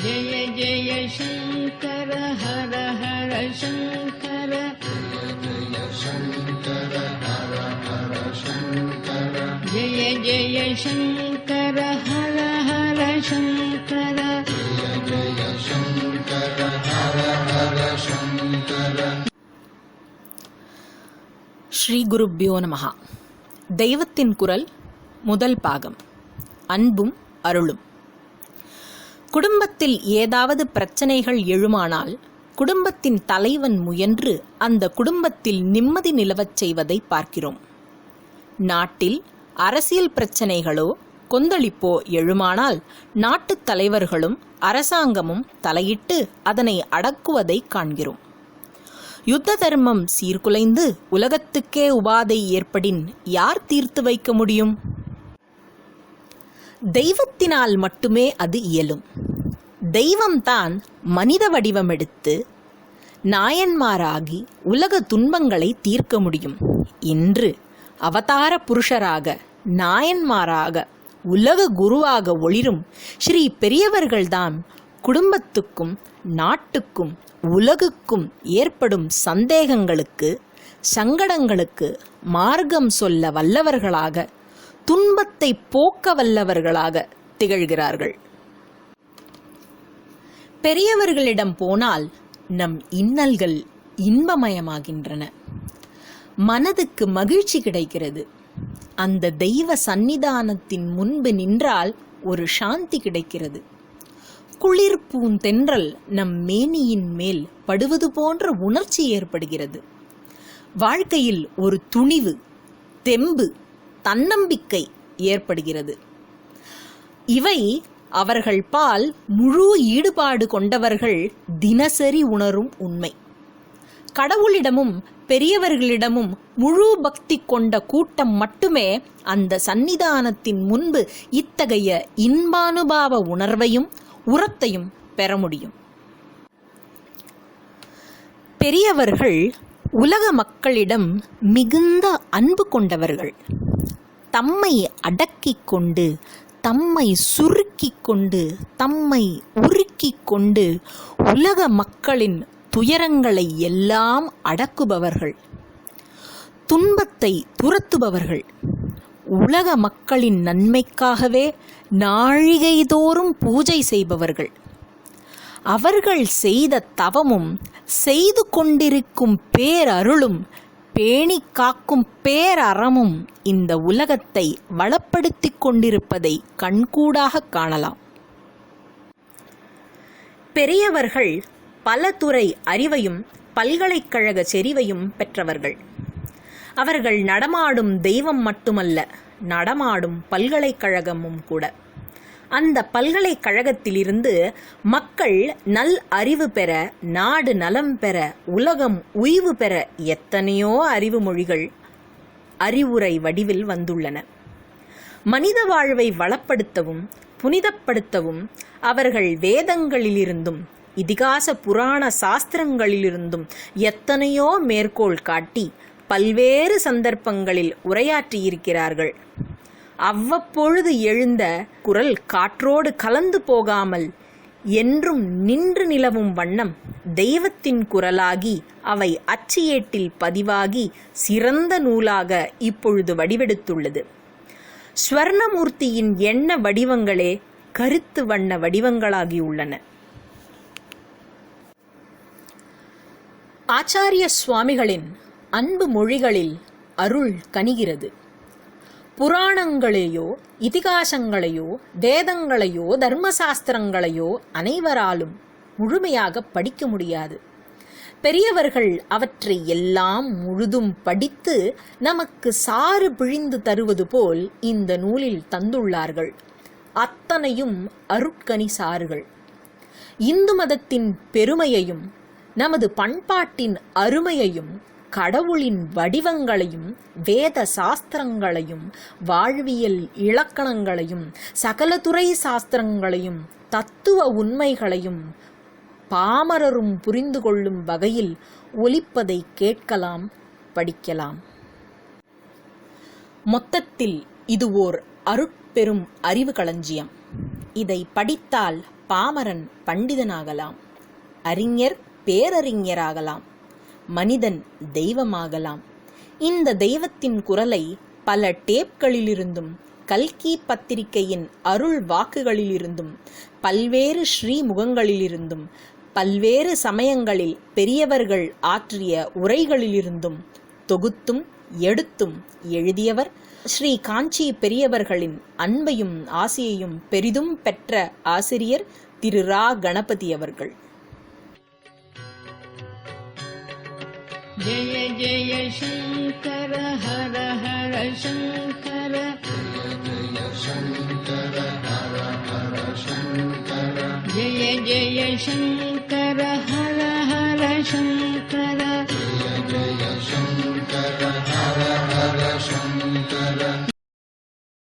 ஜய ஜய சங்கர ஹர ஹர சங்கர, ஜய சங்கர ஹர ஹர சங்கர, ஜய ஜய சங்கர ஹர ஹர சங்கர, ஜய ஜய சங்கர ஹர ஹர சங்கர. ஸ்ரீ குருப்யோ நமஹா. தெய்வத்தின் குரல் முதல் பாகம். அன்பும் அருளும். குடும்பத்தில் ஏதாவது பிரச்சனைகள் எழுமானால் குடும்பத்தின் தலைவன் முயன்று அந்த குடும்பத்தில் நிம்மதி நிலவச் செய்வதை பார்க்கிறோம். நாட்டில் அரசியல் பிரச்சனைகளோ கொந்தளிப்போ எழுமானால் நாட்டுத் தலைவர்களும் அரசாங்கமும் தலையிட்டு அதனை அடக்குவதை காண்கிறோம். யுத்த தர்மம் சீர்குலைந்து உலகத்துக்கே உபாதை ஏற்படின் யார் தீர்த்து வைக்க முடியும்? தெய்வத்தினால் மட்டுமே அது இயலும். தெய்வம்தான் மனித வடிவமெடுத்து நாயன்மாராகி உலக துன்பங்களை தீர்க்க முடியும். இன்று அவதார புருஷராக நாயன்மாராக உலக குருவாக ஒளிரும் ஸ்ரீ பெரியவர்கள்தான் குடும்பத்துக்கும் நாட்டுக்கும் உலகுக்கும் ஏற்படும் சந்தேகங்களுக்கு சங்கடங்களுக்கு மார்க்கம் சொல்ல வல்லவர்களாக துன்பத்தை போக்க வல்லவர்களாக திகழ்கிறார்கள். பெரியவர்களிடம் போனால் நம் இன்னல்கள் இன்பமயமாகின்றன. மனதுக்கு மகிழ்ச்சி கிடைக்கிறது. அந்த தெய்வ சந்நிதானத்தின் முன்பு நின்றால் ஒரு சாந்தி கிடைக்கிறது. குளிர் பூந்தென்றல் நம் மேனியின் மேல் படுவது போன்ற உணர்ச்சி ஏற்படுகிறது. வாழ்க்கையில் ஒரு துணிவு, தெம்பு, தன்னம்பிக்கை ஏற்படுகிறது. இவை அவர்கள் பால் முழு ஈடுபாடு கொண்டவர்கள் தினசரி உணரும் உண்மை. கடவுளிடமும் பெரியவர்களிடமும் முழு பக்தி கொண்ட கூட்டம் மட்டுமே அந்த சந்நிதானத்தின் முன்பு இத்தகைய இன்பானுபாவ உணர்வையும் உரத்தையும் பெற முடியும். பெரியவர்கள் உலக மக்களிடம் மிகுந்த அன்பு கொண்டவர்கள். தம்மை அடக்கிக் கொண்டு, தம்மை சுருக்கிக் கொண்டு, தம்மை உருக்கிக் கொண்டு உலக மக்களின் துயரங்களை எல்லாம் அடக்குபவர்கள். துன்பத்தை துரத்துபவர்கள். உலக மக்களின் நன்மைக்காகவே நாழிகைதோறும் பூஜை செய்பவர்கள். அவர்கள் செய்த தவமும் செய்து கொண்டிருக்கும் பேரருளும் பேணி காக்கும் பேரறமும் இந்த உலகத்தை வளப்படுத்தி கொண்டிருப்பதை கண்கூடாக காணலாம். பெரியவர்கள் பல துறை அறிவையும் பல்கலைக்கழக செறிவையும் பெற்றவர்கள். அவர்கள் நடமாடும் தெய்வம் மட்டுமல்ல, நடமாடும் பல்கலைக்கழகமும் கூட. அந்த பல்கலைக்கழகத்திலிருந்து மக்கள் நல் அறிவு பெற, நாடு நலம் பெற, உலகம் உய்வு பெற எத்தனையோ அறிவு மொழிகள் அறிவுரை வடிவில் வந்துள்ளன. மனித வாழ்வை வளப்படுத்தவும் புனிதப்படுத்தவும் அவர்கள் வேதங்களிலிருந்தும் இதிகாச புராண சாஸ்திரங்களிலிருந்தும் எத்தனையோ மேற்கோள் காட்டி பல்வேறு சந்தர்ப்பங்களில் உரையாற்றியிருக்கிறார்கள். அவ்வப்பொழுது எழுந்த குரல் காற்றோடு கலந்து போகாமல் என்றும் நின்று நிலவும் வண்ணம் தெய்வத்தின் குரலாகி அவை அச்சு ஏட்டில் பதிவாகி சிறந்த நூலாக இப்பொழுது வடிவெடுத்துள்ளது. ஸ்வர்ணமூர்த்தியின் எண்ண வடிவங்களே கருத்து வண்ண வடிவங்களாகியுள்ளன. ஆச்சாரிய சுவாமிகளின் அன்பு மொழிகளில் அருள் கனிகிறது. புராணங்களையோ இதிகாசங்களையோ வேதங்களையோ தர்மசாஸ்திரங்களையோ அனைவராலும் முழுமையாக படிக்க முடியாது. பெரியவர்கள் அவற்றை எல்லாம் முழுதும் படித்து நமக்கு சாறு பிழிந்து தருவது போல் இந்த நூலில் தந்துள்ளார்கள். அத்தனையும் அருட்கனி சாறுகள். இந்து மதத்தின் பெருமையையும் நமது பண்பாட்டின் அருமையையும் கடவுளின் வடிவங்களையும் வேத சாஸ்திரங்களையும் வாழ்வியல் இலக்கணங்களையும் சகலதுறை சாஸ்திரங்களையும் தத்துவ உண்மைகளையும் பாமரரும் புரிந்து கொள்ளும் வகையில் ஒலிப்பதை கேட்கலாம், படிக்கலாம். மொத்தத்தில் இது ஓர் அருட்பெரும் அறிவு களஞ்சியம். இதை படித்தால் பாமரன் பண்டிதனாகலாம், அறிஞர் பேரறிஞராகலாம், மனிதன் தெய்வமாகலாம். இந்த தெய்வத்தின் குரலை பல டேப்களிலிருந்தும், கல்கி பத்திரிகையின் அருள் வாக்குகளிலிருந்தும், பல்வேறு ஸ்ரீமுகங்களிலிருந்தும், பல்வேறு சமயங்களில் பெரியவர்கள் ஆற்றிய உரைகளிலிருந்தும் தொகுத்தும் எடுத்தும் எழுதியவர் ஸ்ரீ காஞ்சி பெரியவர்களின் அன்பையும் ஆசியையும் பெரிதும் பெற்ற ஆசிரியர் திரு ரா கணபதி அவர்கள். ஜெய ஜெய சங்கர ஹர ஹர சங்கர, ஜெய சங்கர ஹர ஹர சங்கர, ஜெய ஜெய சங்கர